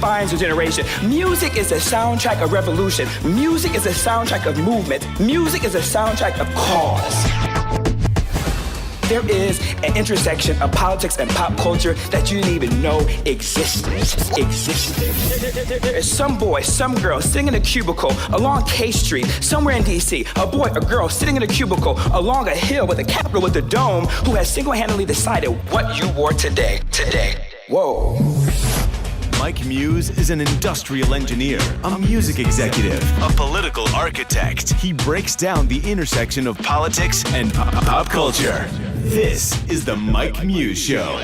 defines a generation. Music is a soundtrack of revolution. Music is a soundtrack of movement. Music is a soundtrack of cause. There is an intersection of politics and pop culture that you didn't even know existed. There's some boy, some girl sitting in a cubicle along K Street, somewhere in DC. A boy, a girl sitting in a cubicle along a hill with a capitol with a dome who has single-handedly decided what you wore today. Whoa. Mike Muse is an industrial engineer, a music executive, a political architect. He breaks down the intersection of politics and pop culture. This is the Mike Muse Show.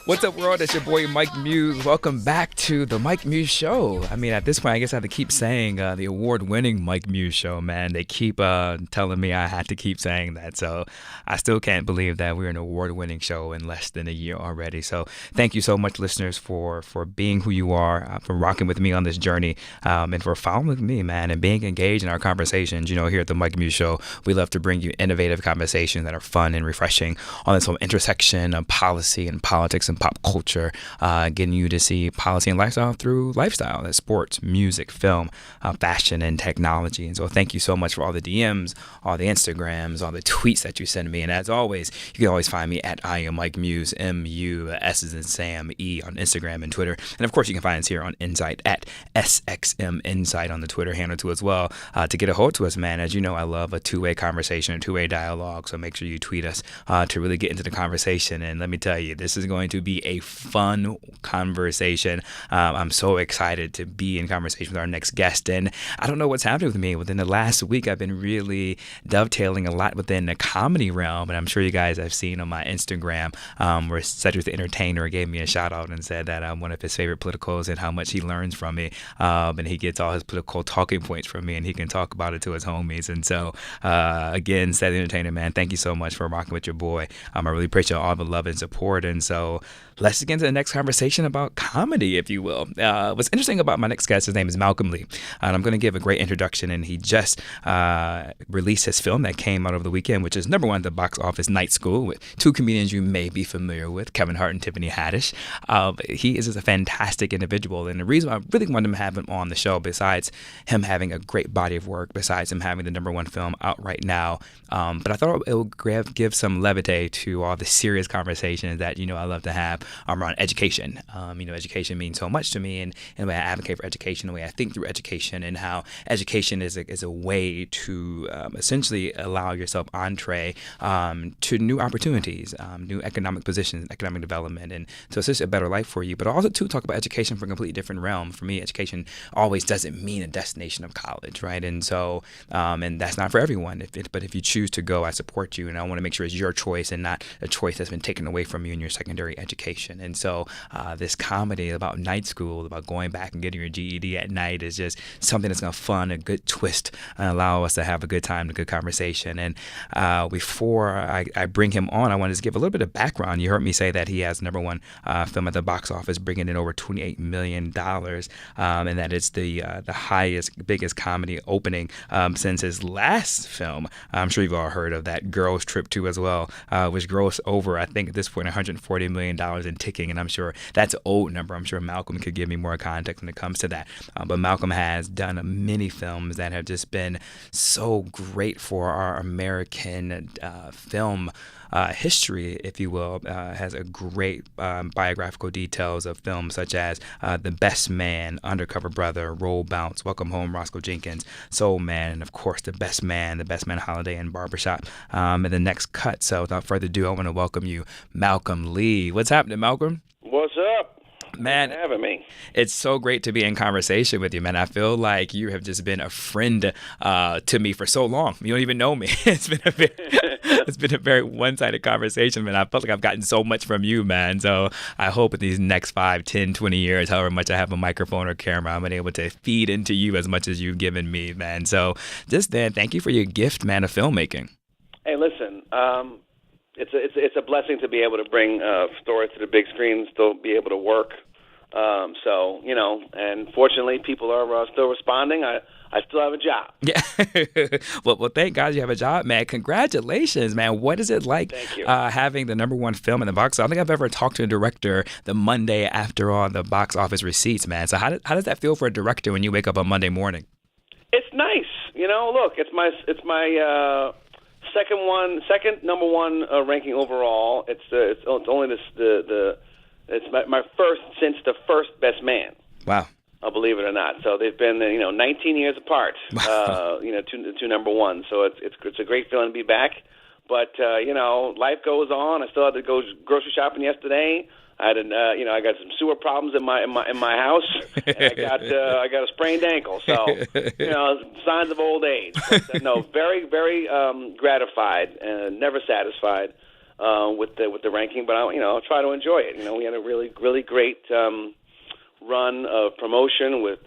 What's up, world? It's your boy, Mike Muse. Welcome back to the Mike Muse Show. I mean, at this point, I guess I have to keep saying the award-winning Mike Muse Show, man. They keep telling me I had to keep saying that. So I still can't believe that we're an award-winning show in less than a year already. So thank you so much, listeners, for being who you are, for rocking with me on this journey, and for following with me, man, and being engaged in our conversations. You know, here at the Mike Muse Show, we love to bring you innovative conversations that are fun and refreshing on this whole intersection of policy and politics and pop culture, getting you to see policy and lifestyle through lifestyle, that's sports, music, film, fashion, and technology. And so thank you so much for all the DMs, all the Instagrams, all the tweets that you send me. And as always, you can always find me at I am Mike Muse, M-U, S as in Sam, E on Instagram and Twitter. And of course, you can find us here on Insight at SXM Insight on the Twitter handle too as well. To get a hold to us, man, as you know, I love a two-way conversation, a two-way dialogue. So make sure you tweet us to really get into the conversation. And let me tell you, this is going to be a fun conversation. I'm so excited to be in conversation with our next guest. And I don't know what's happening with me. Within the last week, I've been really dovetailing a lot within the comedy realm. And I'm sure you guys have seen on my Instagram where Cedric the Entertainer gave me a shout out and said that I'm one of his favorite politicals and how much he learns from me. And he gets all his political talking points from me and he can talk about it to his homies. And so, again, Cedric the Entertainer, man, thank you so much for rocking with your boy. I really appreciate all the love and support. And so let's get into the next conversation about comedy, if you will. What's interesting about my next guest, his name is Malcolm Lee. And I'm going to give a great introduction. And he just released his film that came out over the weekend, which is #1 at the box office, Night School, with two comedians you may be familiar with, Kevin Hart and Tiffany Haddish. He is just a fantastic individual. And the reason I really wanted to have him on the show, besides him having a great body of work, besides him having the #1 film out right now, but I thought it would give some levity to all the serious conversations that, you know, I love to have around education. Education means so much to me, and the way I advocate for education, the way I think through education, and how education is a way to essentially allow yourself entree to new opportunities, new economic positions, economic development, and so it's just a better life for you. But also to talk about education from a completely different realm. For me, education always doesn't mean a destination of college, right? And so, and that's not for everyone. But if you choose to go, I support you, and I want to make sure it's your choice and not a choice that's been taken away from you in your secondary education. And so this comedy about night school, about going back and getting your GED at night, is just something that's going to fun, a good twist, and allow us to have a good time, a good conversation. And before I bring him on, I wanted to give a little bit of background. You heard me say that he has #1 film at the box office, bringing in over $28 million, and that it's the highest, biggest comedy opening since his last film. I'm sure you've all heard of that, Girls Trip 2 as well, which grossed over, I think at this point, $140 million in ticking, and I'm sure that's an old number. I'm sure Malcolm could give me more context when it comes to that. But Malcolm has done many films that have just been so great for our American film history, if you will. Has a great biographical details of films such as The Best Man, Undercover Brother, Roll Bounce, Welcome Home, Roscoe Jenkins, Soul Man, and of course The Best Man Holiday, and Barbershop, and The Next Cut. So without further ado, I want to welcome you, Malcolm Lee. What's happening, Malcolm? What's up? Man, Thanks for having me. it's so great to be in conversation with you, man. I feel like you have just been a friend to me for so long. You don't even know me. It's been a very one-sided conversation, man. I felt like I've gotten so much from you, man. So I hope in these next 5, 10, 20 years, however much I have a microphone or camera, I'm able to feed into you as much as you've given me, man. So just then, thank you for your gift, man, of filmmaking. Hey, listen, it's a blessing to be able to bring stories to the big screen, still be able to work. So, and fortunately, people are still responding. I still have a job. Yeah. well, thank God you have a job, man. Congratulations, man. What is it like having the #1 film in the box? I don't think I've ever talked to a director the Monday after all the box office receipts, man. So how does that feel for a director when you wake up on Monday morning? It's nice. Look, it's my second #1 ranking overall. It's only it's my first since the first Best Man. Wow. I'll believe it or not. So they've been 19 years apart. Two #1. So it's a great feeling to be back. But life goes on. I still had to go grocery shopping yesterday. I had I got some sewer problems in my house, and I got a sprained ankle. So signs of old age. But, no, very very gratified and never satisfied with the ranking. But I'll try to enjoy it. We had a really really great run of promotion with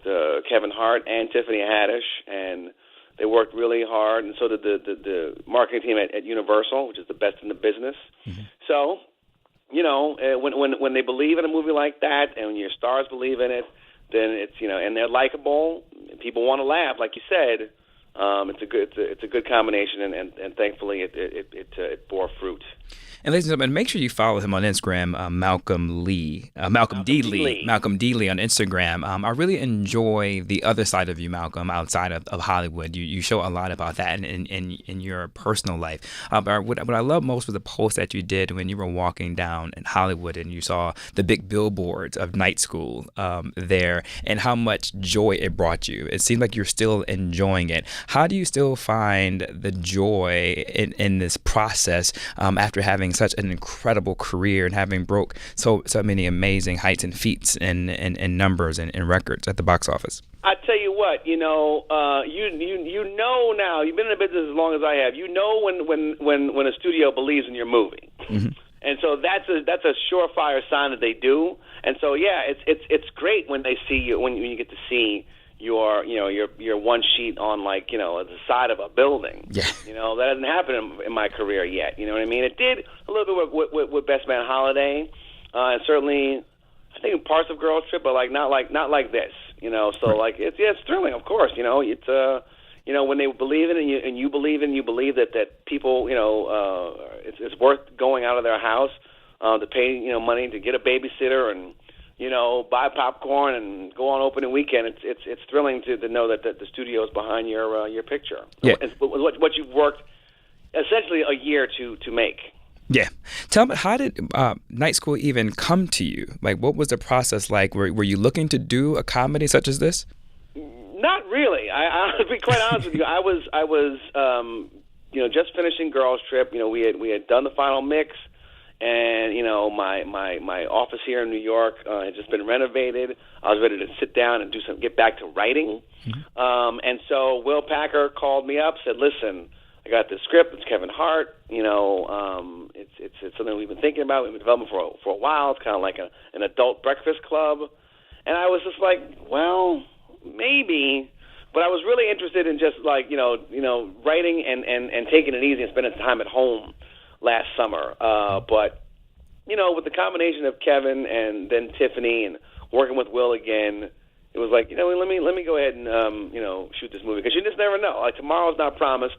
Kevin Hart and Tiffany Haddish, and they worked really hard, and so did the marketing team at Universal, which is the best in the business. Mm-hmm. So, when they believe in a movie like that, and when your stars believe in it, then it's and they're likable. People want to laugh, like you said. It's a good combination, and thankfully it bore fruit. And ladies and gentlemen, make sure you follow him on Instagram, Malcolm D. Lee on Instagram. I really enjoy the other side of you, Malcolm, outside of Hollywood. You show a lot about that in your personal life. But what I love most was the post that you did when you were walking down in Hollywood and you saw the big billboards of night school there, and how much joy it brought you. It seemed like you're still enjoying it. How do you still find the joy in this process after having such an incredible career and having broke so many amazing heights and feats and numbers and records at the box office? I tell you what, you know now, you've been in the business as long as I have. When a studio believes in your movie, mm-hmm. and so that's a surefire sign that they do. And so it's great when they see you when you get to see your one sheet on the side of a building. Yeah. That hasn't happened in my career yet. You know what I mean? It did a little bit with Best Man Holiday, and certainly I think parts of Girls Trip, but not like this. So right. It's thrilling, of course. It's when they believe in it and you believe that people it's worth going out of their house to pay money to get a babysitter and buy popcorn and go on opening weekend. It's thrilling to know that the studio is behind your picture. Yeah. It's what you've worked essentially a year to make. Yeah. Tell me, how did Night School even come to you? What was the process like? Were you looking to do a comedy such as this? Not really. I'll be quite honest with you. I was just finishing Girls Trip. We had done the final mix. And my office here in New York had just been renovated. I was ready to sit down and get back to writing. Mm-hmm. And so Will Packer called me up, said, "Listen, I got this script. It's Kevin Hart. It's something we've been thinking about. We've been developing for a while. It's kind of like an adult breakfast club." And I was just like, "Well, maybe." But I was really interested in just writing and taking it easy and spending time at home last summer, but with the combination of Kevin and then Tiffany and working with Will again, it was like let me go ahead and shoot this movie, because you just never know. Tomorrow's not promised,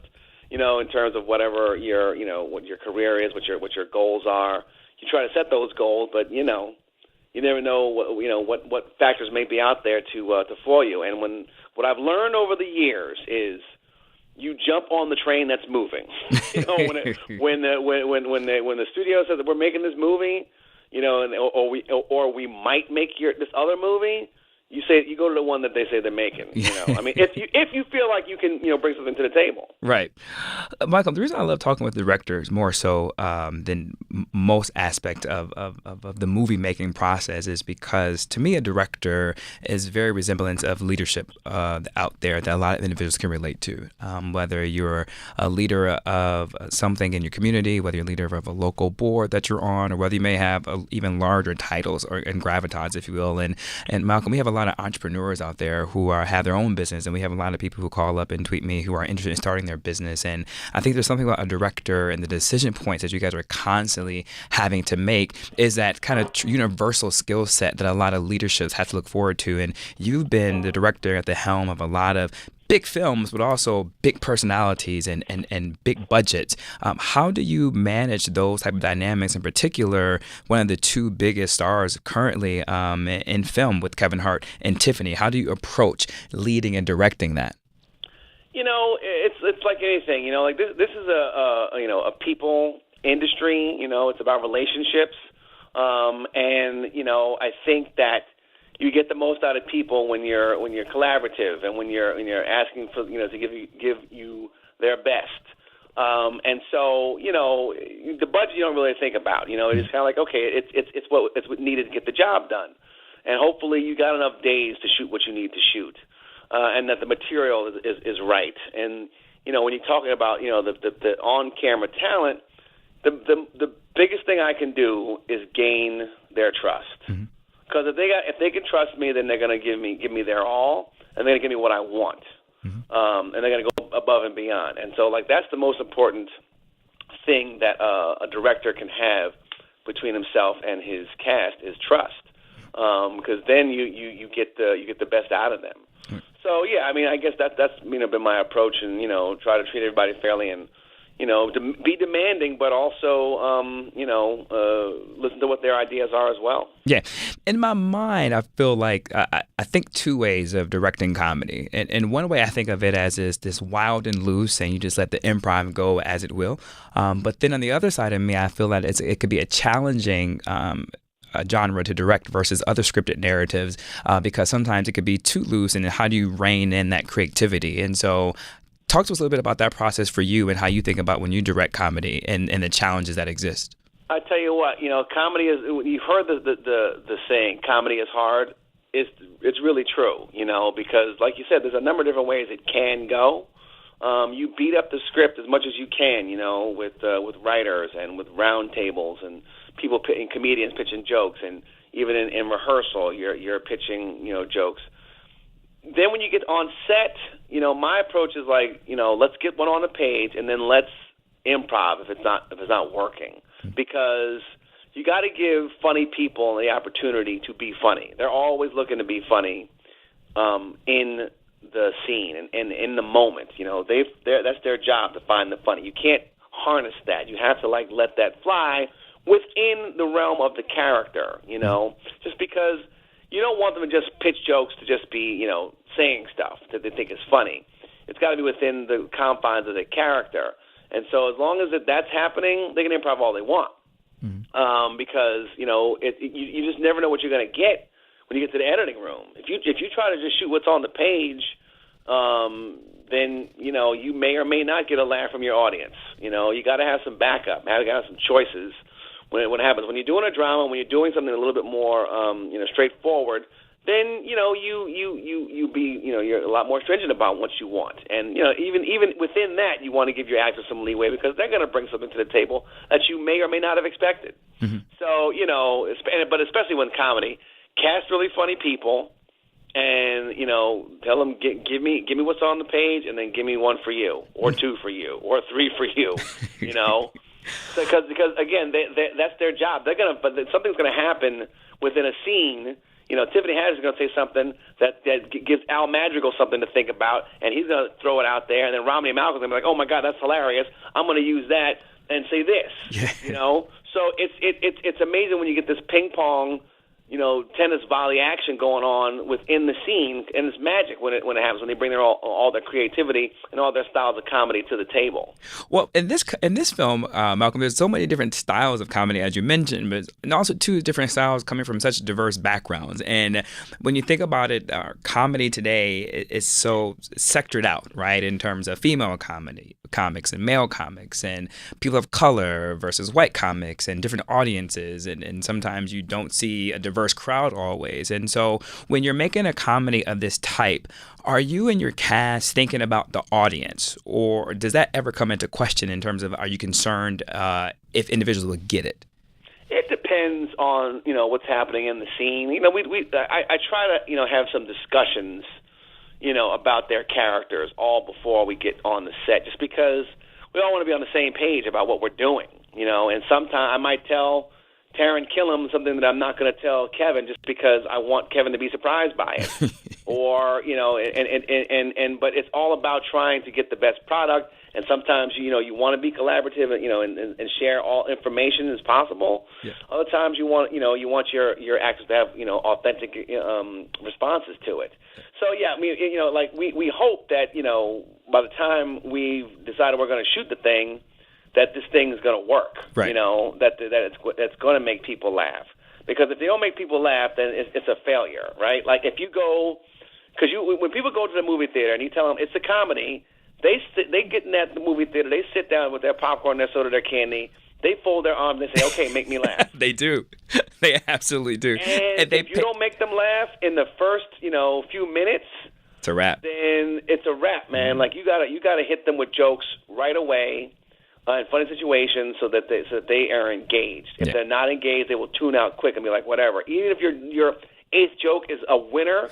in terms of whatever your what your career is, what your goals are. You try to set those goals, but you never know what factors may be out there to foil you. And what I've learned over the years is, you jump on the train that's moving. When the studio says that we're making this movie, or we might make this other movie, you go to the one that they say they're making. You know, I mean, if you feel like you can, bring something to the table. Right. Michael, the reason I love talking with directors more so than most aspect of the movie making process is because to me a director is very resemblant of leadership out there that a lot of individuals can relate to. Whether you're a leader of something in your community, whether you're a leader of a local board that you're on, or whether you may have even larger titles and gravitas, if you will. And Malcolm, we have a lot of entrepreneurs out there who have their own business, and we have a lot of people who call up and tweet me who are interested in starting their business. And I think there's something about a director and the decision points that you guys are constantly having to make is that kind of universal skill set that a lot of leaderships have to look forward to. And you've been the director at the helm of a lot of big films, but also big personalities and big budgets. How do you manage those type of dynamics? In particular, one of the two biggest stars currently in film with Kevin Hart and Tiffany. How do you approach leading and directing that? It's like anything. Like this is a people industry. It's about relationships, and I think that you get the most out of people when you're collaborative and when you're asking for to give you their best. And so the budget you don't really think about. It's kind of like, okay, it's what needed to get the job done, and hopefully you got enough days to shoot what you need to shoot, and that the material is right. And when you're talking about the on camera talent, the biggest thing I can do is gain their trust. Mm-hmm. Because if they can trust me, then they're going to give me their all, and they're going to give me what I want, and they're going to go above and beyond. And so, that's the most important thing that a director can have between himself and his cast is trust, because then you get the best out of them. Mm-hmm. So yeah, I guess that's been my approach, and try to treat everybody fairly and. Be demanding, but also, listen to what their ideas are as well. Yeah. In my mind, I feel like I think two ways of directing comedy. And one way I think of it as is this wild and loose, and you just let the improv go as it will. But then on the other side of me, I feel that it could be a challenging a genre to direct versus other scripted narratives because sometimes it could be too loose, and how do you rein in that creativity? And so talk to us a little bit about that process for you and how you think about when you direct comedy and the challenges that exist. I tell you what, comedy is. You've heard the saying, "Comedy is hard." It's really true, because like you said, there's a number of different ways it can go. You beat up the script as much as you can, with writers and with round tables and people and comedians pitching jokes, and even in rehearsal, you're pitching jokes. Then when you get on set, my approach is let's get one on the page and then let's improv if it's not working, because you got to give funny people the opportunity to be funny. They're always looking to be funny in the scene and in the moment. That's their job to find the funny. You can't harness that. You have to let that fly within the realm of the character. Just because. You don't want them to just pitch jokes to just be, saying stuff that they think is funny. It's got to be within the confines of the character. And so as long as that's happening, they can improv all they want. Mm-hmm. Because, you just never know what you're going to get when you get to the editing room. If you try to just shoot what's on the page, then, you may or may not get a laugh from your audience. You got to have some backup. You got to have some choices. When it happens, when you're doing a drama, when you're doing something a little bit more, straightforward, then you're a lot more stringent about what you want, and even within that, you want to give your actors some leeway because they're going to bring something to the table that you may or may not have expected. Mm-hmm. So but especially when comedy, cast really funny people, and tell them give me what's on the page, and then give me one for you, or two for you, or three for you, Because again, that's their job. But something's gonna happen within a scene. Tiffany Haddish is gonna say something that gives Al Madrigal something to think about, and he's gonna throw it out there, and then Romney Malcolm's gonna be like, "Oh my God, that's hilarious! I'm gonna use that and say this." Yeah. So it's amazing when you get this ping pong tennis volley action going on within the scene, and it's magic when it happens, when they bring all their creativity and all their styles of comedy to the table. Well, in this film, Malcolm, there's so many different styles of comedy, as you mentioned, but and also two different styles coming from such diverse backgrounds. And when you think about it, comedy today is so sectored out, right, in terms of female comics and male comics and people of color versus white comics and different audiences, and sometimes you don't see a diverse crowd always. And so when you're making a comedy of this type, are you and your cast thinking about the audience, or does that ever come into question in terms of, are you concerned if individuals will get it? It depends on what's happening in the scene. I try to have some discussions about their characters all before we get on the set, just because we all want to be on the same page about what we're doing, and sometimes I might tell Taron Killam something that I'm not going to tell Kevin just because I want Kevin to be surprised by it. Or, but it's all about trying to get the best product, and sometimes, you want to be collaborative, and share all information as possible. Yeah. Other times you want your actors to have, authentic responses to it. So, yeah, I mean, we hope that, by the time we've decided we're going to shoot the thing, that this thing is going to work, right. That it's going to make people laugh. Because if they don't make people laugh, then it's a failure, right? Like if you go, because when people go to the movie theater and you tell them it's a comedy, they get in that movie theater, they sit down with their popcorn, their soda, their candy, they fold their arms and they say, okay, make me laugh. They do. They absolutely do. And if you don't make them laugh in the first, few minutes, it's a wrap. Then it's a wrap, man. Mm-hmm. Like you gotta hit them with jokes right away. In funny situations, so that they are engaged. If they're not engaged, they will tune out quick and be like, whatever. Even if your eighth joke is a winner,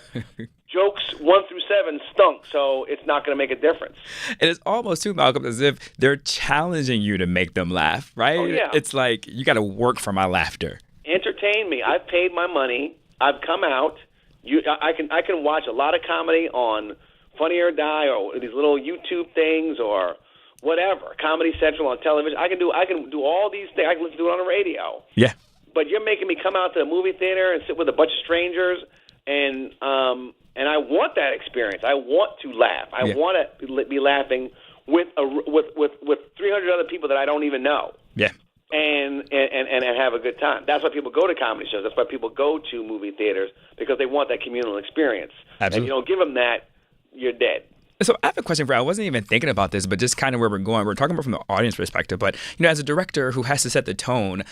jokes 1 through 7 stunk, so it's not going to make a difference. And it's almost too, Malcolm, as if they're challenging you to make them laugh, right? Oh, yeah. It's like, you got to work for my laughter. Entertain me. I've paid my money. I've come out. I can watch a lot of comedy on Funny or Die or these little YouTube things or whatever, Comedy Central on television. I can do all these things. I can listen to it on the radio. Yeah. But you're making me come out to a movie theater and sit with a bunch of strangers, and I want that experience. I want to laugh. I want to be laughing with 300 other people that I don't even know. Yeah. And have a good time. That's why people go to comedy shows. That's why people go to movie theaters, because they want that communal experience. Absolutely. And you don't give them that, you're dead. So I have a question for you. I wasn't even thinking about this, but just kind of where we're going. We're talking about from the audience perspective, but as a director who has to set the tone,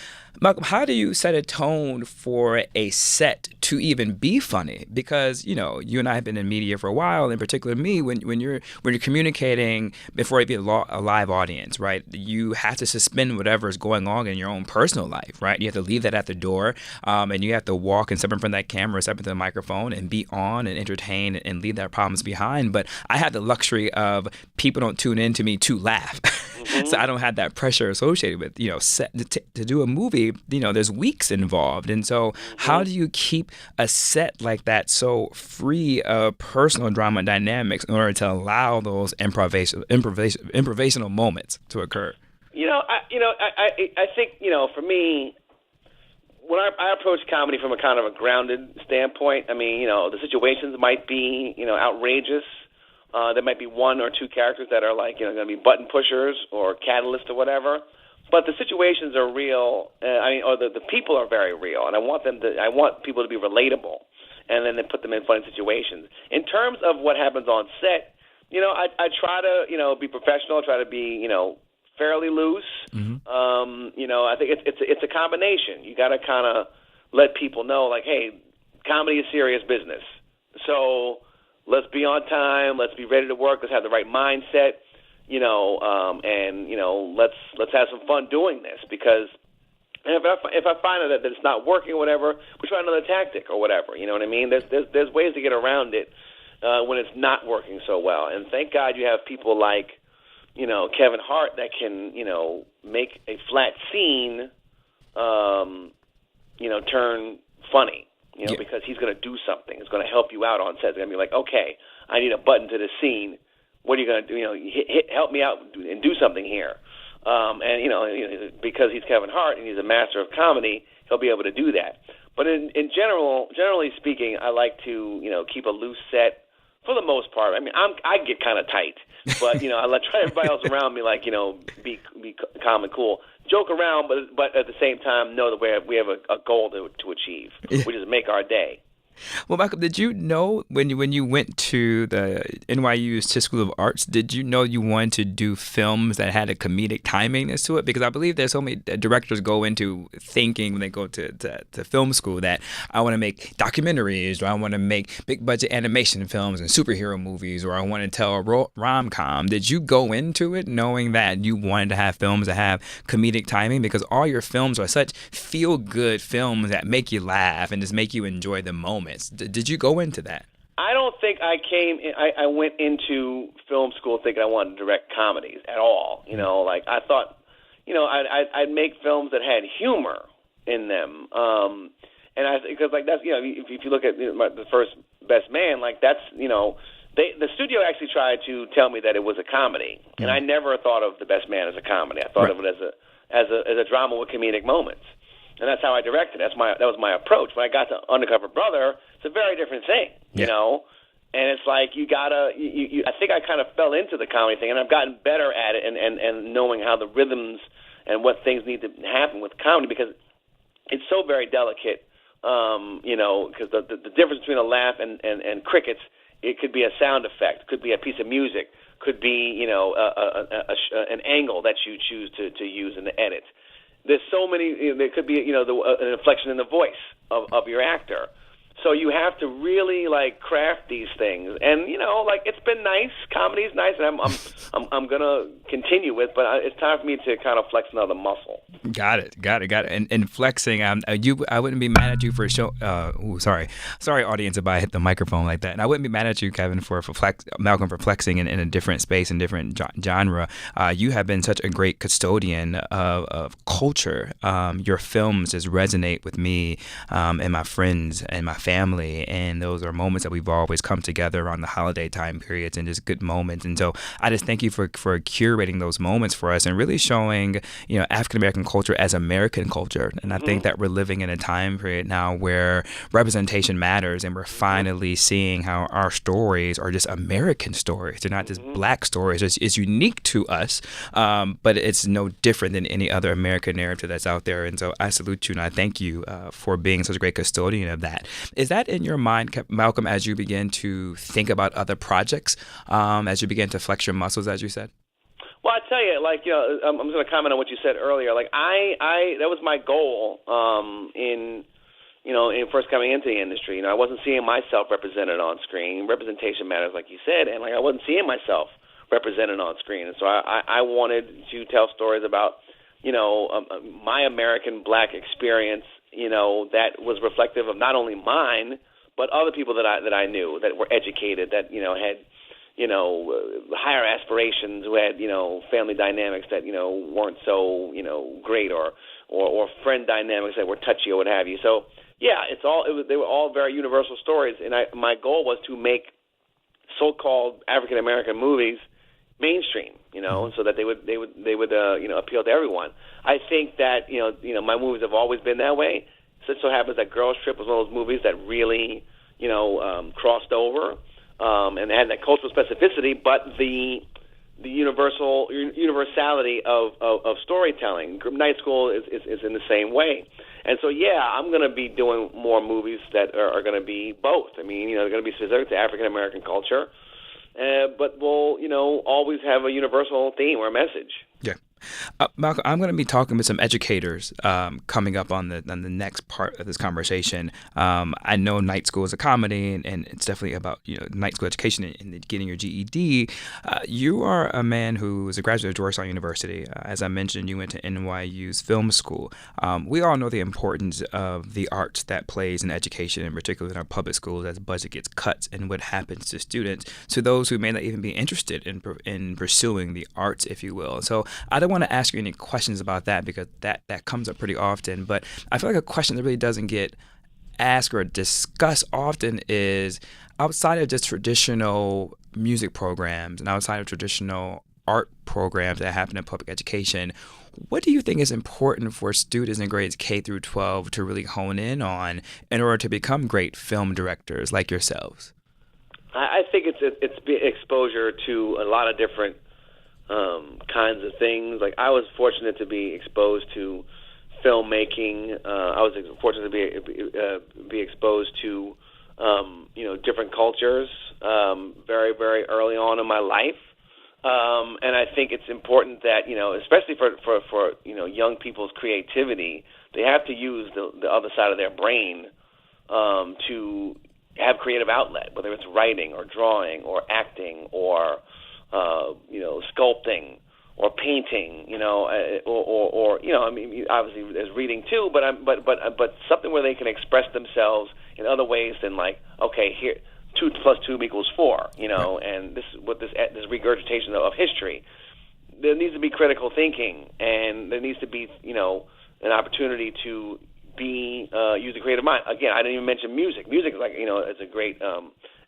Malcolm, how do you set a tone for a set to even be funny? Because you and I have been in media for a while, in particular me. When you're communicating before it be a live audience, right? You have to suspend whatever is going on in your own personal life, right? You have to leave that at the door, and you have to walk and step in front of that camera, step into the microphone, and be on and entertain and leave their problems behind. But I have the luxury of people don't tune in to me to laugh. Mm-hmm. So I don't have that pressure associated with, set to do a movie, there's weeks involved. And so how do you keep a set like that so free of personal drama dynamics in order to allow those improvisational moments to occur? I think, for me, when I approach comedy from a kind of a grounded standpoint, I mean, the situations might be, outrageous. There might be 1 or 2 characters that are like, going to be button pushers or catalysts or whatever. But the situations are real. Or the people are very real, and I want people to be relatable, and then they put them in funny situations. In terms of what happens on set, I try to, be professional. Try to be, fairly loose. Mm-hmm. I think it's a combination. You got to kind of let people know, like, hey, comedy is serious business. So let's be on time. Let's be ready to work. Let's have the right mindset. Let's have some fun doing this, because if I find that it's not working or whatever, we try another tactic or whatever. You know what I mean? There's ways to get around it when it's not working so well. And thank God you have people like, Kevin Hart that can, make a flat scene, turn funny. Because he's going to do something. It's going to help you out on set. It's going to be like, okay, I need a button to this scene. What are you going to do? Help me out and do something here. Because he's Kevin Hart and he's a master of comedy, he'll be able to do that. But generally speaking, I like to keep a loose set for the most part. I mean, I get kind of tight, but I try everybody else around me be calm and cool, joke around, but at the same time know that we have a goal to achieve, which is make our day. Well, Michael, did you know when you went to the NYU School of Arts, did you know you wanted to do films that had a comedic timingness to it? Because I believe there's so many directors go into thinking when they go to film school that I want to make documentaries, or I want to make big budget animation films and superhero movies, or I want to tell a rom-com. Did you go into it knowing that you wanted to have films that have comedic timing? Because all your films are such feel-good films that make you laugh and just make you enjoy the moment. Did you go into that? I don't think I went into film school thinking I wanted to direct comedies at all. I thought, I'd make films that had humor in them. Because that's, if you look at the first Best Man, that's, the studio actually tried to tell me that it was a comedy, and I never thought of The Best Man as a comedy. I thought of it as a drama with comedic moments. And that's how I directed. That was my approach. When I got to Undercover Brother, it's a very different thing, And it's like you gotta. I think I kind of fell into the comedy thing, and I've gotten better at it, and knowing how the rhythms and what things need to happen with comedy, because it's so very delicate. Because the difference between a laugh and crickets, it could be a sound effect, could be a piece of music, could be an angle that you choose to use in the edit. There's so many. There could be an inflection in the voice of your actor. So you have to really craft these things, and it's been nice. Comedy's nice, and I'm gonna continue with. But it's time for me to kind of flex another muscle. Got it. And flexing, I wouldn't be mad at you for sorry, audience, if I hit the microphone like that. And I wouldn't be mad at you, Kevin, for Malcolm, for flexing in a different space and different genre. You have been such a great custodian of culture. Your films just resonate with me and my friends and my family, and those are moments that we've always come together around the holiday time periods, and just good moments. And so I just thank you for curating those moments for us and really showing African American culture as American culture. And I think that we're living in a time period now where representation matters, and we're finally seeing how our stories are just American stories. They're not just Black stories. It's unique to us, but it's no different than any other American narrative that's out there. And so I salute you, and I thank you for being such a great custodian of that. Is that in your mind, Malcolm, as you begin to think about other projects, as you begin to flex your muscles, as you said? Well, I tell you, I'm just going to comment on what you said earlier. That was my goal in first coming into the industry. I wasn't seeing myself represented on screen. Representation matters, like you said, and I wasn't seeing myself represented on screen. And so I wanted to tell stories about, my American Black experience, that was reflective of not only mine, but other people that I knew that were educated, that had higher aspirations, who had family dynamics that weren't so great, or friend dynamics that were touchy or what have you. So yeah, they were all very universal stories, and my goal was to make so-called African American movies mainstream, so that they would appeal to everyone. I think that my movies have always been that way. So it so happens that Girls Trip was one of those movies that really crossed over and had that cultural specificity, but the universality of storytelling. Night School is in the same way. And so, I'm going to be doing more movies that are going to be both. I mean, they're going to be specific to African American culture, but we'll, always have a universal theme or a message. Yeah. Malcolm, I'm going to be talking with some educators coming up on the next part of this conversation. I know night school is a comedy, and it's definitely about night school education and getting your GED. You are a man who is a graduate of Georgetown University. As I mentioned, you went to NYU's film school. We all know the importance of the arts that plays in education, in particular in our public schools, as budget gets cut and what happens to students, to those who may not even be interested in pursuing the arts, if you will. So I don't want to ask you any questions about that, because that comes up pretty often. But I feel like a question that really doesn't get asked or discussed often is, outside of just traditional music programs and outside of traditional art programs that happen in public education, What do you think is important for students in grades K through 12 to really hone in on in order to become great film directors like yourselves? I think it's exposure to a lot of different kinds of things. Like, I was fortunate to be exposed to filmmaking. I was fortunate to be exposed to different cultures very, very early on in my life. And I think it's important that, especially for young people's creativity, they have to use the other side of their brain to have creative outlet, whether it's writing or drawing or acting or sculpting or painting, obviously there's reading too, but something where they can express themselves in other ways than like, okay, here 2 + 2 = 4, and this regurgitation of history. There needs to be critical thinking, and there needs to be an opportunity to use the creative mind. Again, I didn't even mention music. Music is it's a great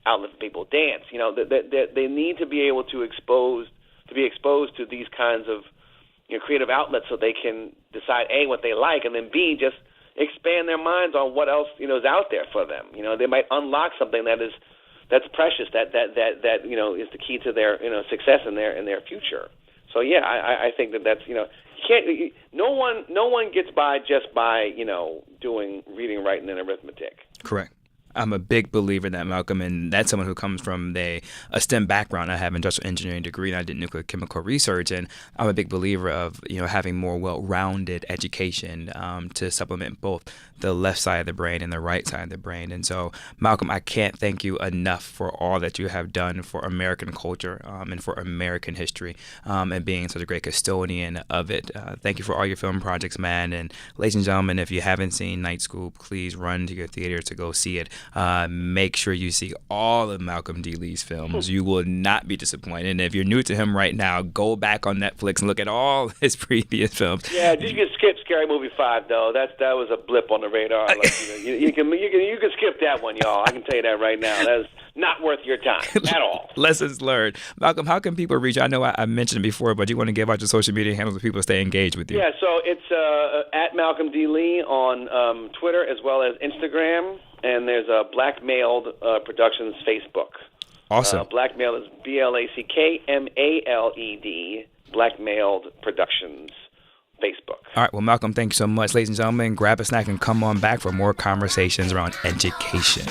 outlet for people. Dance, they need to be able to be exposed to these kinds of creative outlets so they can decide A, what they like, and then B, just expand their minds on what else is out there for them. They might unlock something that's precious, that is the key to their success in their future. So yeah, I think that's no one gets by just by doing reading, writing, and arithmetic. Correct. I'm a big believer in that, Malcolm, and that's someone who comes from a STEM background. I have an industrial engineering degree, and I did nuclear chemical research, and I'm a big believer of having more well-rounded education to supplement both the left side of the brain and the right side of the brain. And so, Malcolm, I can't thank you enough for all that you have done for American culture and for American history and being such a great custodian of it. Thank you for all your film projects, man. And ladies and gentlemen, if you haven't seen Night School, please run to your theater to go see it. Make sure you see all of Malcolm D. Lee's films. You will not be disappointed. And if you're new to him right now, go back on Netflix and look at all his previous films. Yeah, you can skip Scary Movie 5 though. That was a blip on the radar. You can skip that one, y'all. I can tell you that right now. That's not worth your time at all. Lessons learned. Malcolm, how can people reach you? I know I mentioned it before, but you want to give out your social media handles so people stay engaged with you. Yeah, so it's at Malcolm D. Lee on Twitter as well as Instagram. And there's a Blackmailed Productions Facebook. Awesome. Blackmailed is BLACKMALED, Blackmailed Productions Facebook. All right. Well, Malcolm, thank you so much. Ladies and gentlemen, grab a snack and come on back for more conversations around education.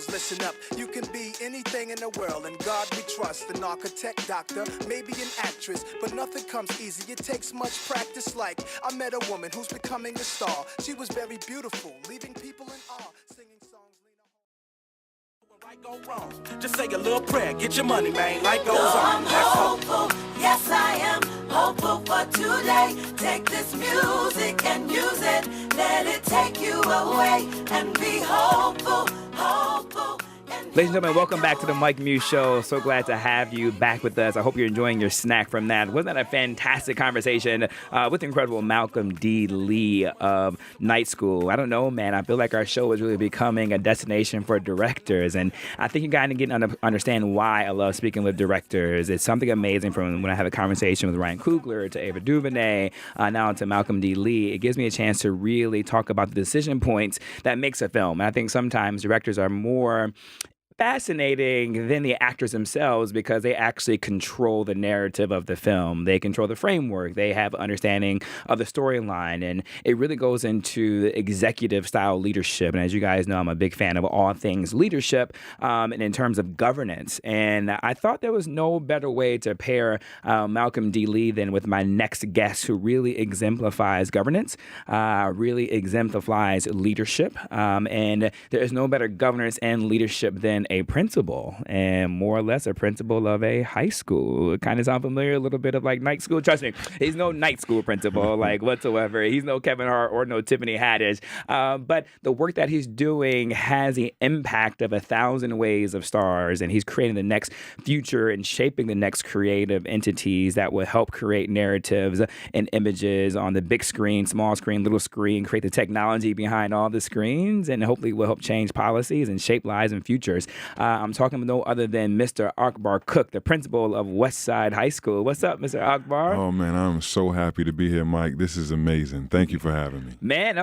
Listen up, you can be anything in the world, and God we trust. An architect, doctor, maybe an actress, but nothing comes easy, it takes much practice. Like, I met a woman who's becoming a star. She was very beautiful, leaving people in awe, singing songs. Right go wrong, just say a little prayer, get your money, man, life goes on. I'm hopeful, yes I am hopeful for today. Take this music and use it, let it take you away, and be hopeful, hopeful. Ladies and gentlemen, welcome back to the Mike Muse Show. So glad to have you back with us. I hope you're enjoying your snack from that. Wasn't that a fantastic conversation with the incredible Malcolm D. Lee of Night School? I don't know, man. I feel like our show is really becoming a destination for directors. And I think you got to get to understand why I love speaking with directors. It's something amazing from when I have a conversation with Ryan Coogler to Ava DuVernay, now to Malcolm D. Lee. It gives me a chance to really talk about the decision points that makes a film. And I think sometimes directors are more fascinating than the actors themselves because they actually control the narrative of the film. They control the framework. They have understanding of the storyline, and it really goes into executive style leadership. And as you guys know, I'm a big fan of all things leadership and in terms of governance. And I thought there was no better way to pair Malcolm D. Lee than with my next guest who really exemplifies governance, really exemplifies leadership. And there is no better governance and leadership than a principal, and more or less a principal of a high school. It kind of sound familiar, a little bit of like night school. Trust me, he's no night school principal like whatsoever. He's no Kevin Hart or no Tiffany Haddish. But the work that he's doing has the impact of 1,000 ways of stars, and he's creating the next future and shaping the next creative entities that will help create narratives and images on the big screen, small screen, little screen, create the technology behind all the screens, and hopefully will help change policies and shape lives and futures. I'm talking with no other than Mr. Akbar Cook, the principal of Westside High School. What's up, Mr. Akbar? Oh, man, I'm so happy to be here, Mike. This is amazing. Thank you for having me. Man,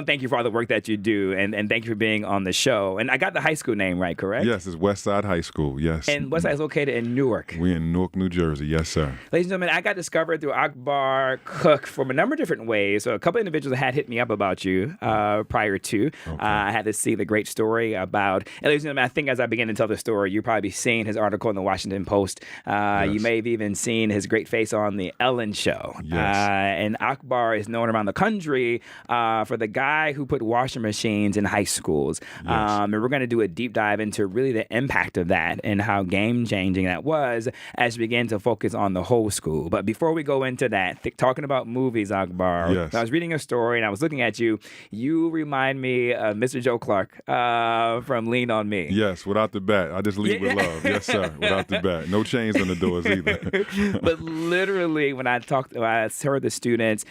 thank you for all the work that you do, and thank you for being on the show. And I got the high school name right, correct? Yes, it's Westside High School, yes. And Westside is located in Newark. We're in Newark, New Jersey. Yes, sir. Ladies and gentlemen, I got discovered through Akbar Cook from a number of different ways. So a couple of individuals had hit me up about you prior to. Okay. I had to see the great story about, and ladies and gentlemen, I think as I begin to tell the story, you've probably seen his article in the Washington Post. Yes. You may have even seen his great face on the Ellen Show. Yes. And Akbar is known around the country for the guy who put washing machines in high schools. Yes. And we're going to do a deep dive into really the impact of that and how game-changing that was as we begin to focus on the whole school. But before we go into that, talking about movies, Akbar, Yes. I was reading a story and I was looking at you. You remind me of Mr. Joe Clark from Lean On Me. Yes, without the bat. I just lead with love. Yes, sir. Without the bat. No chains on the doors either. But literally, when I heard the students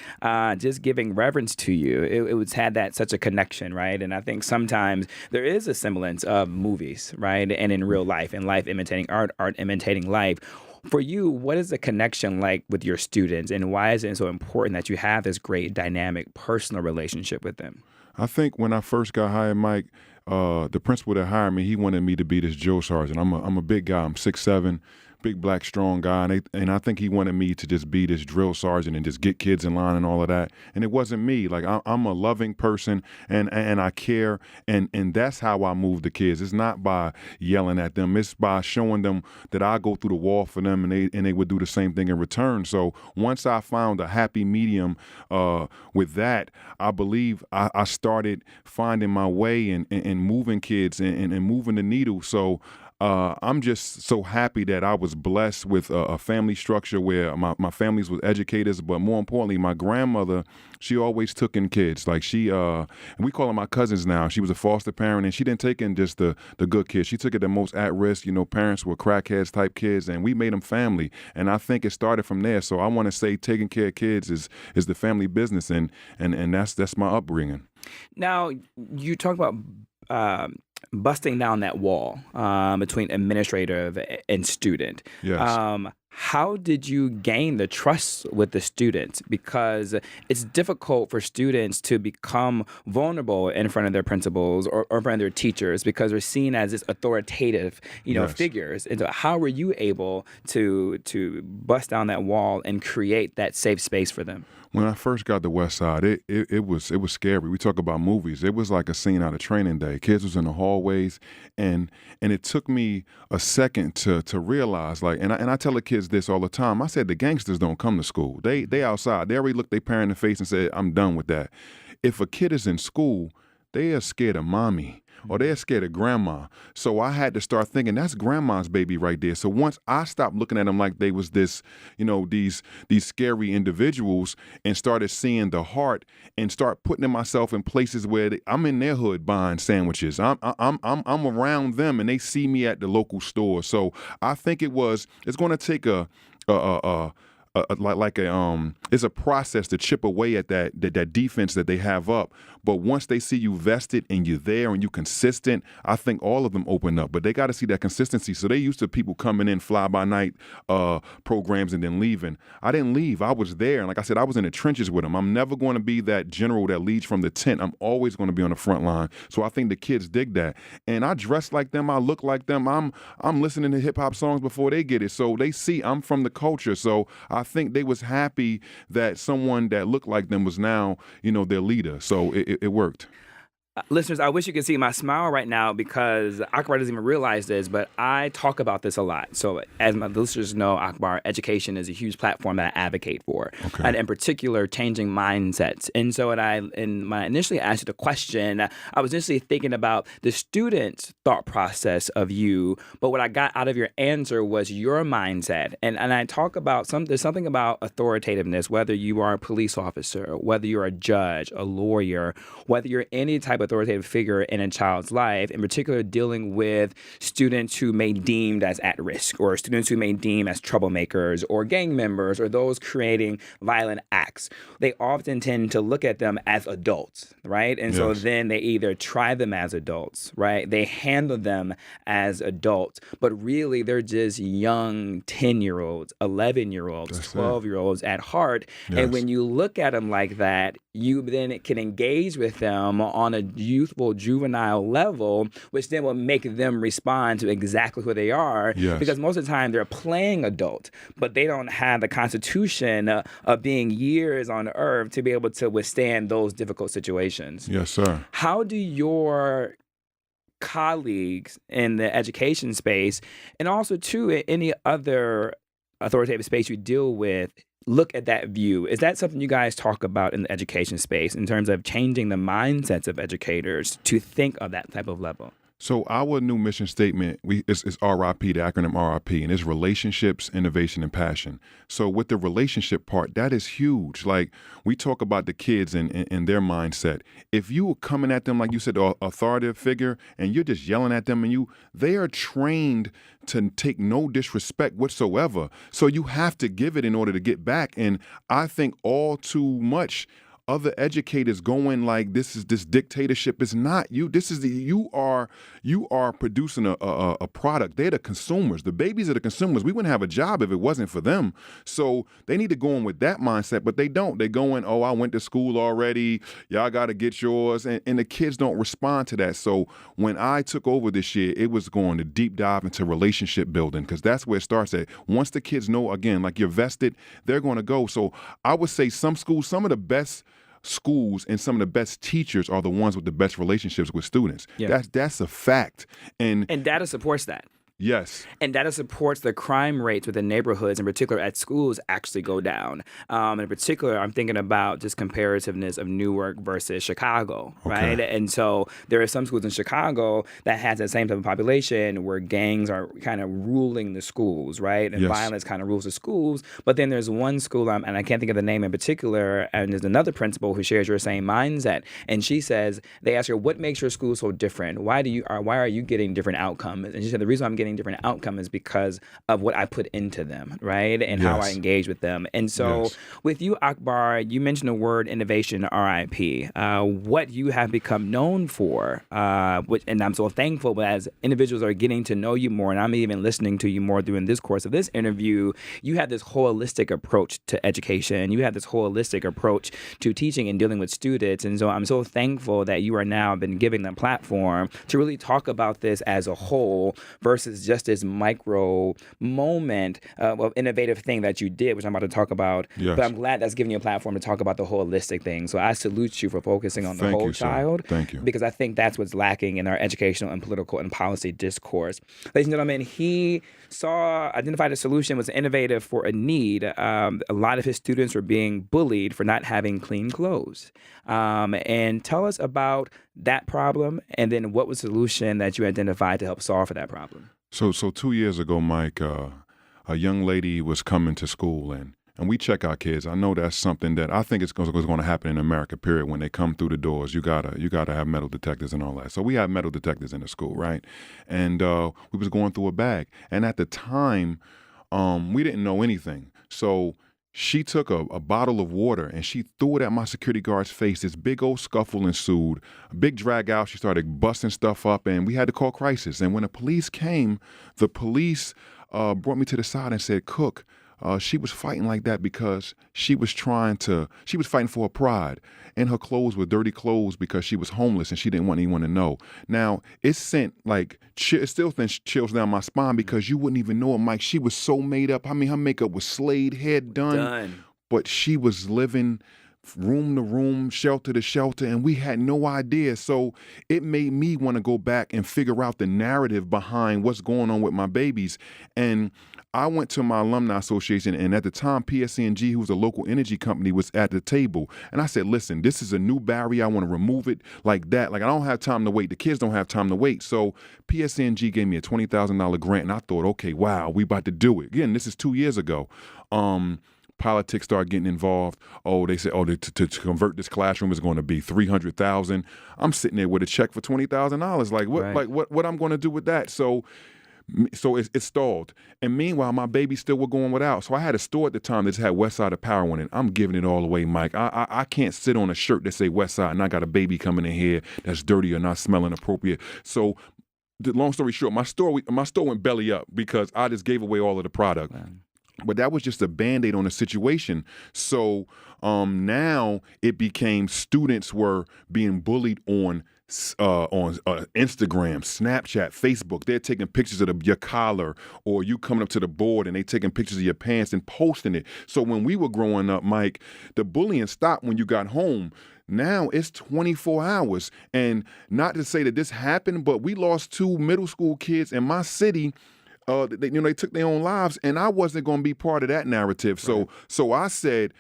just giving reverence to you, it was had that such a connection, right? And I think sometimes there is a semblance of movies, right, and in real life, and life imitating art, art imitating life. For you, what is the connection like with your students, and why is it so important that you have this great dynamic personal relationship with them? I think when I first got hired, Mike, the principal that hired me, he wanted me to be this drill sergeant. I'm a big guy. I'm 6'7", big, black, strong guy. And I think he wanted me to just be this drill sergeant and just get kids in line and all of that. And it wasn't me. Like, I'm a loving person, and I care. And that's how I move the kids. It's not by yelling at them. It's by showing them that I go through the wall for them, and they would do the same thing in return. So once I found a happy medium with that, I believe I started finding my way and moving kids and moving the needle. So I'm just so happy that I was blessed with a family structure where my families was educators, but more importantly, my grandmother, she always took in kids. Like and we call them my cousins now. She was a foster parent, and she didn't take in just the good kids. She took it the most at risk. Parents were crackheads type kids, and we made them family. And I think it started from there. So I want to say taking care of kids is the family business, and that's my upbringing. Now, you talk about busting down that wall between administrative and student. Yes. How did you gain the trust with the students? Because it's difficult for students to become vulnerable in front of their principals or in front of their teachers because they're seen as this authoritative, Yes. figures. And so how were you able to bust down that wall and create that safe space for them? When I first got to Westside, it was scary. We talk about movies. It was like a scene out of Training Day. Kids was in the hallways, and it took me a second to realize, like, and I tell the kids this all the time. I said the gangsters don't come to school. They outside. They already looked their parent in the face and said, "I'm done with that." If a kid is in school, they are scared of mommy. Or they're scared of grandma. So I had to start thinking, that's grandma's baby right there. So once I stopped looking at them like they was this, these scary individuals, and started seeing the heart and start putting myself in places where I'm in their hood buying sandwiches. I'm around them, and they see me at the local store. So I think it's going to take it's a process to chip away at that defense that they have up. But once they see you vested and you're there and you're consistent, I think all of them open up. But they got to see that consistency. So they used to people coming in fly-by-night programs and then leaving. I didn't leave. I was there. And like I said, I was in the trenches with them. I'm never going to be that general that leads from the tent. I'm always going to be on the front line. So I think the kids dig that. And I dress like them. I look like them. I'm listening to hip-hop songs before they get it. So they see I'm from the culture. So I think they was happy that someone that looked like them was now, their leader. So it worked. Listeners, I wish you could see my smile right now because Akbar doesn't even realize this, but I talk about this a lot. So, as my listeners know, Akbar, education is a huge platform that I advocate for, and in particular, changing mindsets. And so, when I initially asked you the question, I was initially thinking about the student's thought process of you, but what I got out of your answer was your mindset. And I talk about there's something about authoritativeness, whether you are a police officer, whether you're a judge, a lawyer, whether you're any type of authoritative figure in a child's life, in particular dealing with students who may be deemed as at risk, or students who may be deemed as troublemakers or gang members or those creating violent acts. They often tend to look at them as adults, right? And so then they either try them as adults, right? They handle them as adults, but really they're just young 10-year-olds, 11-year-olds, 12-year-olds at heart. And when you look at them like that, you then can engage with them on a youthful, juvenile level, which then will make them respond to exactly who they are. Because most of the time they're playing adult, but they don't have the constitution of being years on earth to be able to withstand those difficult situations. Yes, sir. How do your colleagues in the education space, and also too in any other authoritative space you deal with, look at that view? Is that something you guys talk about in the education space in terms of changing the mindsets of educators to think of that type of level? So our new mission statement is RIP, the acronym RIP, and it's relationships, innovation, and passion. So with the relationship part, that is huge. Like, we talk about the kids and their mindset. If you are coming at them, like you said, the authoritative figure, and you're just yelling at them, and they are trained to take no disrespect whatsoever. So you have to give it in order to get back. And I think all too much other educators going like, this dictatorship. Is not you. You are producing a product. They're the consumers. The babies are the consumers. We wouldn't have a job if it wasn't for them. So they need to go in with that mindset, but they don't. They go in, oh, I went to school already. Y'all got to get yours. And the kids don't respond to that. So when I took over this year, it was going to deep dive into relationship building, because that's where it starts at. Once the kids know, again, like you're vested, they're going to go. So I would say some schools, some of the best schools and some of the best teachers are the ones with the best relationships with students. That's a fact. And data supports that. Yes. And data supports the crime rates within neighborhoods, in particular at schools, actually go down. In particular, I'm thinking about just comparativeness of Newark versus Chicago, right? And so there are some schools in Chicago that has that same type of population where gangs are kind of ruling the schools, right? And violence kind of rules the schools. But then there's one school, and I can't think of the name in particular, and there's another principal who shares your same mindset. And she says, they ask her, what makes your school so different? Why are you getting different outcomes? And she said, the reason I'm getting different outcome is because of what I put into them, right? And how I engage with them. And so with you, Akbar, you mentioned the word innovation, RIP, what you have become known for, and I'm so thankful as individuals are getting to know you more, and I'm even listening to you more during this course of this interview, you have this holistic approach to education. You have this holistic approach to teaching and dealing with students. And so I'm so thankful that you are now been giving them platform to really talk about this as a whole versus just this micro moment of innovative thing that you did, which I'm about to talk about. But I'm glad that's giving you a platform to talk about the holistic thing. So I salute you for focusing on the whole child. Thank you. Because I think that's what's lacking in our educational and political and policy discourse. Ladies and gentlemen, he identified a solution, was innovative for a need. A lot of his students were being bullied for not having clean clothes. And tell us about that problem, and then what was the solution that you identified to help solve for that problem? So 2 years ago, Mike, a young lady was coming to school, and we check our kids. I know that's something that I think is going to happen in America, period. When they come through the doors, you gotta have metal detectors and all that. So we have metal detectors in the school, right? And we was going through a bag. And at the time, we didn't know anything. So she took a bottle of water and she threw it at my security guard's face. This big old scuffle ensued, a big drag out. She started busting stuff up, and we had to call crisis. And when the police came, the police brought me to the side and said, Cook, she was fighting like that because she was fighting for her pride. And her clothes were dirty clothes because she was homeless and she didn't want anyone to know. Now, it sent it still sends chills down my spine because you wouldn't even know it, Mike. She was so made up. I mean, her makeup was slayed, hair done. But she was living room to room, shelter to shelter, and we had no idea. So it made me want to go back and figure out the narrative behind what's going on with my babies. And I went to my alumni association, and at the time, PSNG, who was a local energy company, was at the table. And I said, listen, this is a new barrier. I want to remove it like that. Like, I don't have time to wait. The kids don't have time to wait. So PSNG gave me a $20,000 grant, and I thought, okay, wow, we about to do it. Again, this is 2 years ago. Politics started getting involved. Oh, they said, to convert this classroom is going to be $300,000. I'm sitting there with a check for $20,000. Like, what? Right. Like, what I'm going to do with that? So it stalled. And meanwhile, my babies still were going without. So I had a store at the time that just had West Side of Power on it. I'm giving it all away, Mike. I can't sit on a shirt that say West Side and I got a baby coming in here that's dirty or not smelling appropriate. So long story short, my store went belly up because I just gave away all of the product. Man. But that was just a Band-Aid on the situation. So now it became students were being bullied on Instagram, Snapchat, Facebook. They're taking pictures of your collar, or you coming up to the board and they taking pictures of your pants and posting it. So when we were growing up, Mike, the bullying stopped when you got home. Now it's 24 hours. And not to say that this happened, but we lost 2 middle school kids in my city. They took their own lives, and I wasn't going to be part of that narrative. Right. So I said,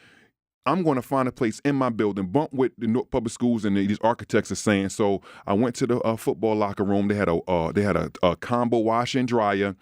I'm going to find a place in my building, bump with the Newark Public Schools and these architects are saying. So I went to the football locker room. They had a combo washer and dryer.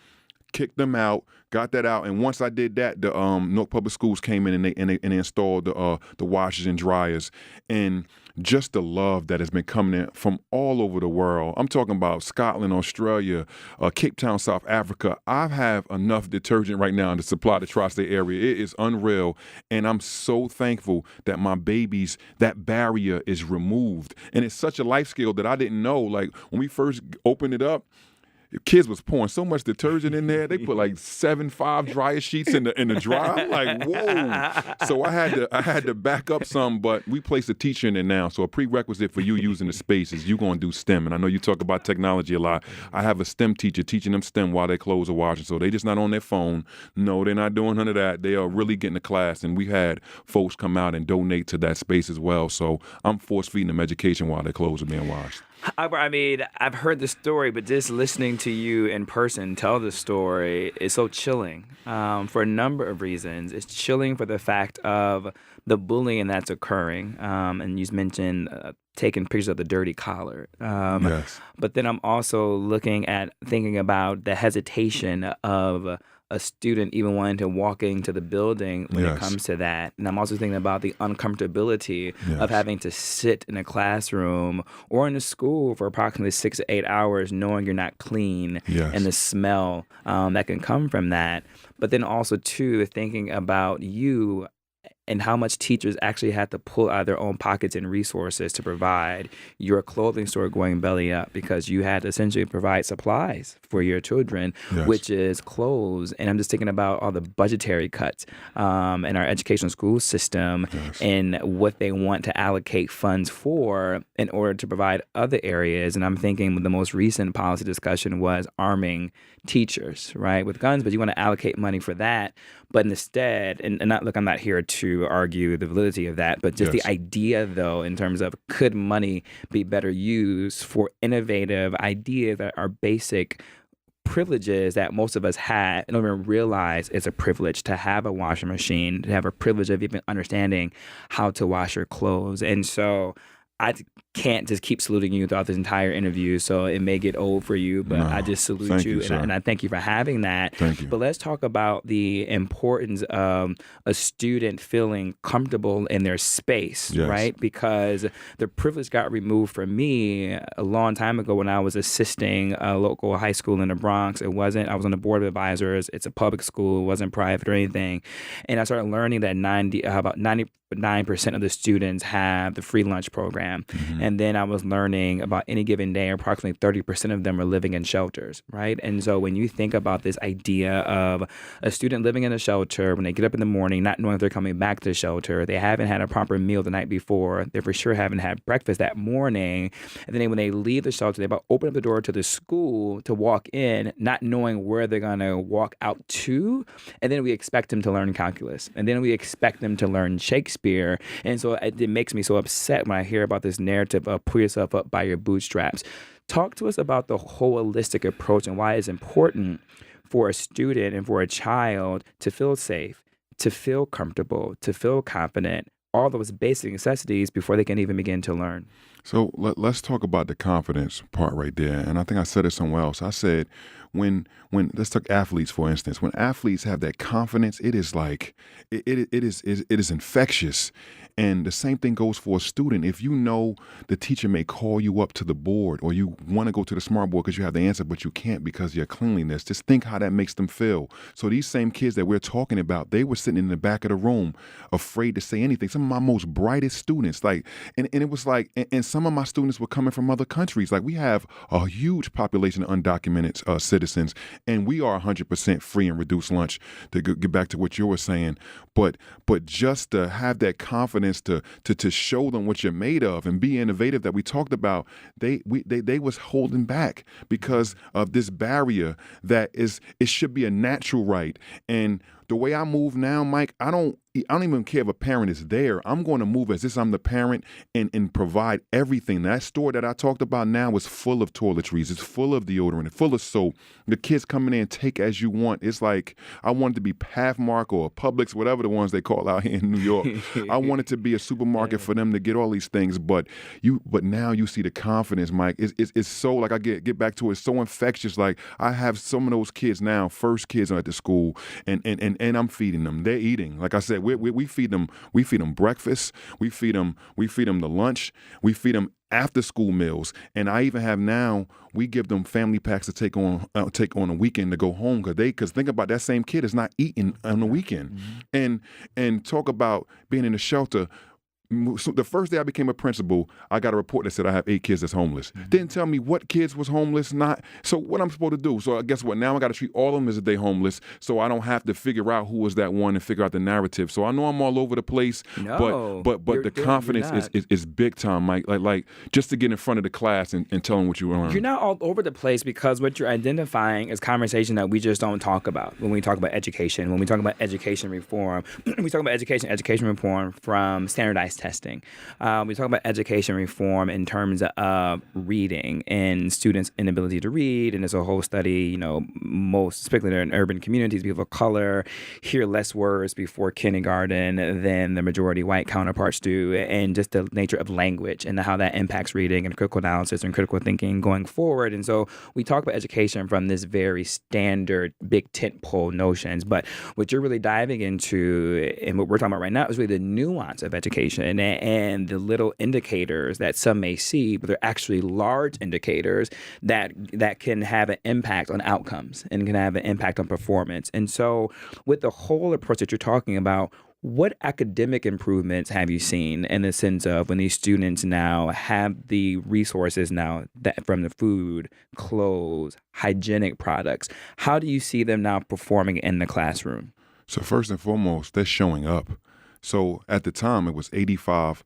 Kicked them out, got that out, and once I did that, the Newark Public Schools came in and they installed the washers and dryers, and just the love that has been coming in from all over the world. I'm talking about Scotland, Australia, Cape Town, South Africa. I have enough detergent right now to supply the tri-state area. It is unreal, and I'm so thankful that my babies, that barrier is removed, and it's such a life skill that I didn't know. Like when we first opened it up, kids was pouring so much detergent in there. They put like 7.5 dryer sheets in the dryer. I'm like, whoa. So I had to back up some, but we placed a teacher in there now. So a prerequisite for you using the space is you're going to do STEM. And I know you talk about technology a lot. I have a STEM teacher teaching them STEM while they clothes are washing. So they just not on their phone. No, they're not doing none of that. They are really getting to class. And we had folks come out and donate to that space as well. So I'm force feeding them education while their clothes are being washed. I mean, I've heard the story, but just listening to you in person tell the story is so chilling for a number of reasons. It's chilling for the fact of the bullying that's occurring. And you mentioned taking pictures of the dirty collar. Yes. But then I'm also thinking about the hesitation of a student even wanting to walk into the building when it comes to that. And I'm also thinking about the uncomfortability of having to sit in a classroom or in a school for approximately 6 to 8 hours knowing you're not clean and the smell that can come from that. But then also, too, thinking about you and how much teachers actually had to pull out of their own pockets and resources to provide your clothing store going belly up because you had to essentially provide supplies for your children, which is clothes. And I'm just thinking about all the budgetary cuts in our educational school system and what they want to allocate funds for in order to provide other areas. And I'm thinking the most recent policy discussion was arming teachers, right, with guns, but you want to allocate money for that. But instead, and not, look, I'm not here to argue the validity of that, but just the idea, though, in terms of could money be better used for innovative ideas that are basic privileges that most of us had and don't even realize it's a privilege to have a washing machine, to have a privilege of even understanding how to wash your clothes. And so I can't just keep saluting you throughout this entire interview, so it may get old for you, but I just salute you, and I thank you for having that. Thank you. But let's talk about the importance of a student feeling comfortable in their space, right? Because the privilege got removed from me a long time ago when I was assisting a local high school in the Bronx. I was on the board of advisors. It's a public school. It wasn't private or anything. And I started learning that about 99% of the students have the free lunch program. And then I was learning about any given day, approximately 30% of them are living in shelters, right? And so when you think about this idea of a student living in a shelter, when they get up in the morning, not knowing if they're coming back to the shelter, they haven't had a proper meal the night before, they for sure haven't had breakfast that morning, and then when they leave the shelter, they about open up the door to the school to walk in, not knowing where they're going to walk out to, and then we expect them to learn calculus, and then we expect them to learn Shakespeare, and so it makes me so upset when I hear about this narrative of pull yourself up by your bootstraps. Talk to us about the holistic approach and why it's important for a student and for a child to feel safe, to feel comfortable, to feel confident, all those basic necessities before they can even begin to learn. So let's talk about the confidence part right there. And I think I said it somewhere else. I said, when let's take athletes, for instance. When athletes have that confidence, it is like, it is infectious. And the same thing goes for a student. If you know the teacher may call you up to the board, or you want to go to the smart board because you have the answer, but you can't because of your cleanliness, just think how that makes them feel. So these same kids that we're talking about, they were sitting in the back of the room, afraid to say anything. Some of my most brightest students, like, and it was like, and some of my students were coming from other countries. Like, we have a huge population of undocumented citizens, and we are 100% free and reduced lunch, to get back to what you were saying. But just to have that confidence to show them what you're made of and be innovative that we talked about, they was holding back because of this barrier that it should be a natural right. And the way I move now, Mike, I don't even care if a parent is there. I'm going to move as if I'm the parent and provide everything. That store that I talked about now is full of toiletries. It's full of deodorant. It's full of soap. The kids come in there and take as you want. It's like, I want it to be Pathmark or Publix, whatever the ones they call out here in New York. I want it to be a supermarket for them to get all these things. But now you see the confidence, Mike. It's so, like, I get back to it, it's so infectious. Like, I have some of those kids now, first kids at the school, and I'm feeding them. They're eating. Like I said, we feed them breakfast. We feed them the lunch. We feed them after school meals. And I even have now, we give them family packs to take on a weekend to go home, because think about, that same kid is not eating on the weekend. Mm-hmm. And talk about being in a shelter. So the first day I became a principal, I got a report that said I have 8 kids that's homeless. Mm-hmm. Didn't tell me what kids was homeless, not. So what I'm supposed to do? So guess what? Now I got to treat all of them as if they homeless, so I don't have to figure out who was that one and figure out the narrative. So I know I'm all over the place, but the confidence is big time, Mike. Like just to get in front of the class and tell them what you learned. You're not all over the place, because what you're identifying is conversation that we just don't talk about when we talk about education. When we talk about education reform, we talk about education reform from standardized testing. We talk about education reform in terms of reading and students' inability to read. And there's a whole study, most, particularly in urban communities, people of color hear less words before kindergarten than the majority white counterparts do. And just the nature of language and how that impacts reading and critical analysis and critical thinking going forward. And so we talk about education from this very standard big tentpole notions. But what you're really diving into and what we're talking about right now is really the nuance of education and the little indicators that some may see, but they're actually large indicators that can have an impact on outcomes and can have an impact on performance. And so with the whole approach that you're talking about, what academic improvements have you seen in the sense of when these students now have the resources now that from the food, clothes, hygienic products? How do you see them now performing in the classroom? So first and foremost, they're showing up. So at the time, it was 85%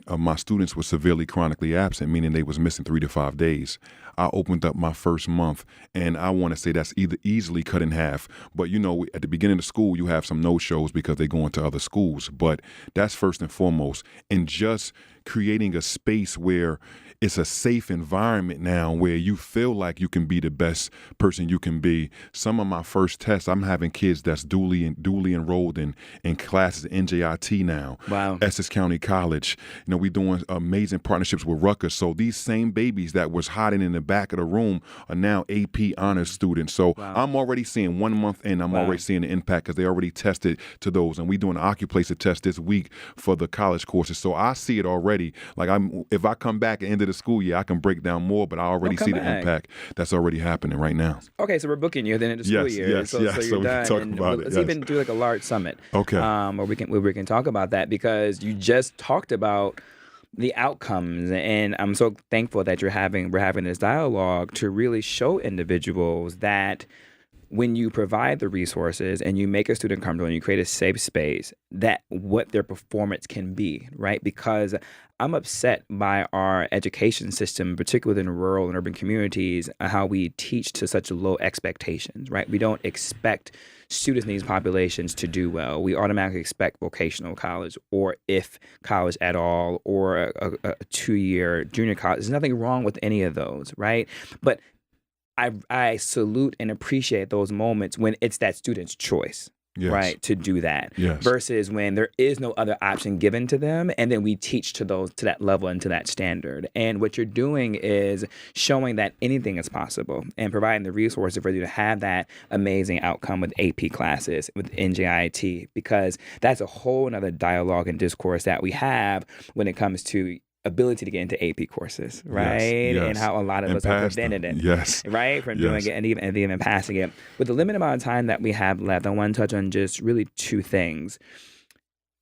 of my students were severely chronically absent, meaning they was missing 3 to 5 days. I opened up my first month, and I want to say that's either easily cut in half. But, at the beginning of school, you have some no-shows because they go into other schools. But that's first and foremost. And just creating a space where it's a safe environment now where you feel like you can be the best person you can be. Some of my first tests, I'm having kids that's duly enrolled in classes at NJIT now. Wow. Essex County College. We doing amazing partnerships with Rutgers. So these same babies that was hiding in the back of the room are now AP honors students. So wow. I'm already seeing 1 month in, I'm already seeing the impact because they already tested to those. And we doing an Occuplacer test this week for the college courses. So I see it already. Like if I come back at the end of the school year, I can break down more, but I already see the impact that's already happening right now. Okay, so we're booking you at the end of the school year. Yes. So you're we done. can talk about it. Let's even do like a large summit. Okay. Where we can talk about that, because you just talked about the outcomes. And I'm so thankful that we're having this dialogue to really show individuals that when you provide the resources and you make a student comfortable and you create a safe space, that what their performance can be, right? Because I'm upset by our education system, particularly in rural and urban communities, how we teach to such low expectations, right? We don't expect students in these populations to do well. We automatically expect vocational college, or if college at all, or a 2-year junior college. There's nothing wrong with any of those, right? But I salute and appreciate those moments when it's that student's choice, Yes. right, to do that, Yes. versus when there is no other option given to them, and then we teach to that level and to that standard. And what you're doing is showing that anything is possible and providing the resources for you to have that amazing outcome with AP classes, with NJIT, because that's a whole other dialogue and discourse that we have when it comes to ability to get into AP courses, right? Yes. And how a lot of And us are pass them. prevented it, Yes. right, from doing Yes. it and even passing it. With the limited amount of time that we have left, I want to touch on just really two things.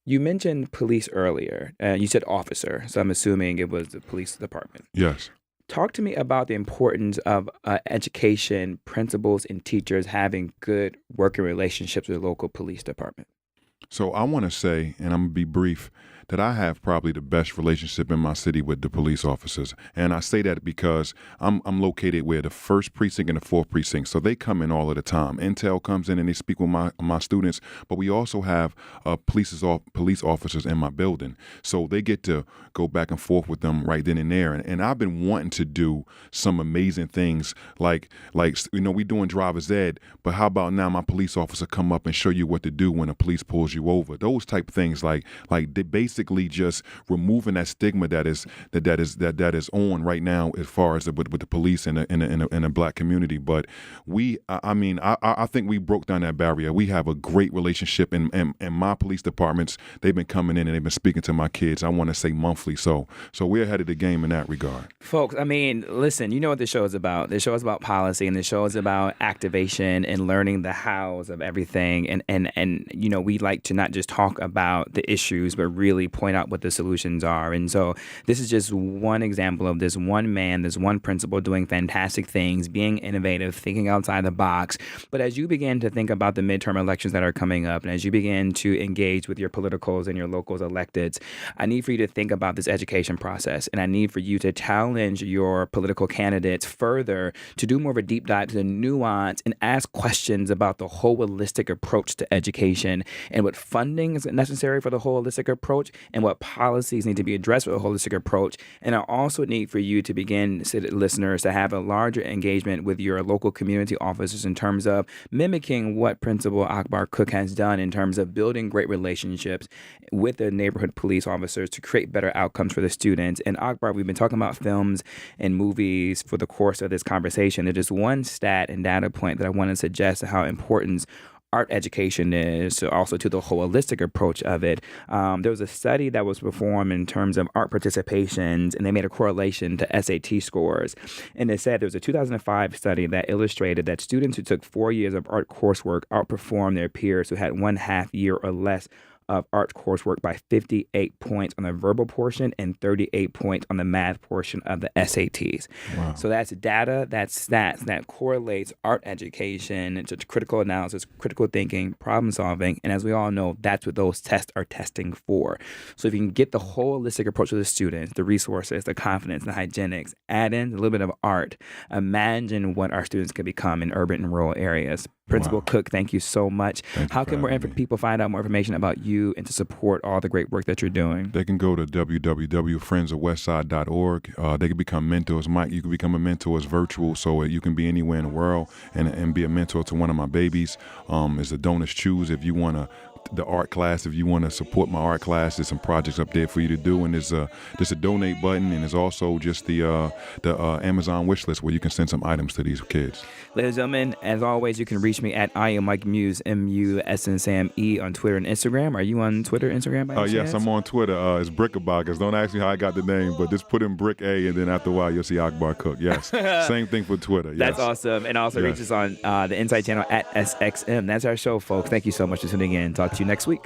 You mentioned police earlier. You said officer, so I'm assuming it was the police department. Yes. Talk to me about the importance of education, principals, and teachers having good working relationships with the local police department. So I want to say, and I'm going to be brief, that I have probably the best relationship in my city with the police officers. And I say that because I'm located where the 1st precinct and the 4th precinct. So they come in all of the time. Intel comes in and they speak with my students. But we also have police officers in my building. So they get to go back and forth with them right then and there. And I've been wanting to do some amazing things like we doing driver's ed. But how about now my police officer come up and show you what to do when the police pulls you over? Those type of things, like they basically just removing that stigma that is on right now as far as with the police in the black community. But I think we broke down that barrier. We have a great relationship, and my police departments, they've been coming in and they've been speaking to my kids, I want to say monthly. So we're ahead of the game in that regard. Folks, I mean, listen, you know what this show is about. This show is about policy, and this show is about activation and learning the hows of everything. And you know, we like to not just talk about the issues, but really point out what the solutions are. And so this is just one example of this one man, this one principal doing fantastic things, being innovative, thinking outside the box. But as you begin to think about the midterm elections that are coming up, and as you begin to engage with your politicals and your locals electeds, I need for you to think about this education process. And I need for you to challenge your political candidates further to do more of a deep dive to the nuance and ask questions about the holistic approach to education and what funding is necessary for the holistic approach and what policies need to be addressed with a holistic approach. And I also need for you to begin, listeners, to have a larger engagement with your local community officers in terms of mimicking what Principal Akbar Cook has done in terms of building great relationships with the neighborhood police officers to create better outcomes for the students. And Akbar, we've been talking about films and movies for the course of this conversation. There's just one stat and data point that I want to suggest how important art education is, also to the holistic approach of it. There was a study that was performed in terms of art participations, and they made a correlation to SAT scores. And they said there was a 2005 study that illustrated that students who took 4 years of art coursework outperformed their peers who had 1.5 year or less of art coursework by 58 points on the verbal portion and 38 points on the math portion of the SATs. Wow. So that's data, that's stats that correlates art education to critical analysis, critical thinking, problem solving. And as we all know, that's what those tests are testing for. So if you can get the holistic approach to the students, the resources, the confidence, the hygienics, add in a little bit of art, imagine what our students could become in urban and rural areas. Principal Cook, thank you so much. How can more people find out more information about you and to support all the great work that you're doing? They can go to www.friendsofwestside.org. They can become mentors. Mike, you can become a mentor. It's virtual, so you can be anywhere in the world and be a mentor to one of my babies. It's a donors choose. If you want to the art class, if you want to support my art class, there's some projects up there for you to do, and there's a donate button, and there's also just the Amazon wish list where you can send some items to these kids. Ladies and gentlemen, as always, you can reach me at I am Mike Muse, MUSN on Twitter and Instagram. Are you on Twitter, Instagram? By any Yes, chance? I'm on Twitter. It's Brickabagers. Don't ask me how I got the name, but just put in Brick A, and then after a while you'll see Akbar Cook. Yes, same thing for Twitter. Yes. That's awesome. And also reach us on the Insight channel at SXM. That's our show, folks. Thank you so much for tuning in. Talk to you next week.